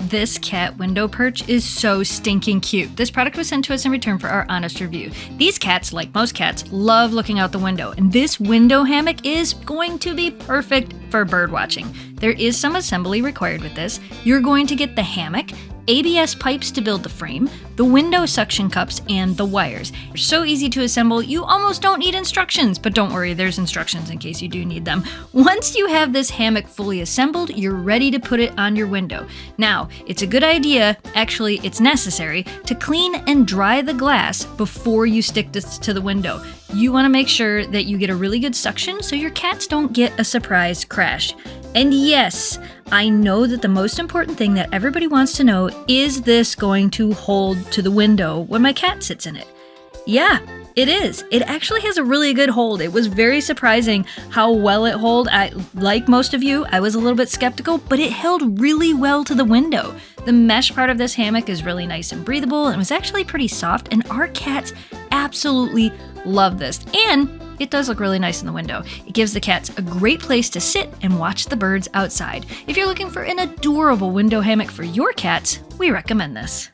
This cat window perch is so stinking cute. This product was sent to us in return for our honest review. These cats, like most cats, love looking out the window, and this window hammock is going to be perfect for bird watching. There is some assembly required with this. You're going to get the hammock, ABS pipes to build the frame, the window suction cups, and the wires. They're so easy to assemble, you almost don't need instructions, but don't worry, there's instructions in case you do need them. Once you have this hammock fully assembled, you're ready to put it on your window. Now, it's a good idea, actually it's necessary, to clean and dry the glass before you stick this to the window. You want to make sure that you get a really good suction so your cats don't get a surprise crash. And yes, I know that the most important thing that everybody wants to know is this going to hold to the window when my cat sits in it? Yeah, it is. It actually has a really good hold. It was very surprising how well it held. Like most of you, I was a little bit skeptical, but it held really well to the window. The mesh part of this hammock is really nice and breathable and was actually pretty soft, and our cats absolutely love this. And it does look really nice in the window. It gives the cats a great place to sit and watch the birds outside. If you're looking for an adorable window hammock for your cats, we recommend this.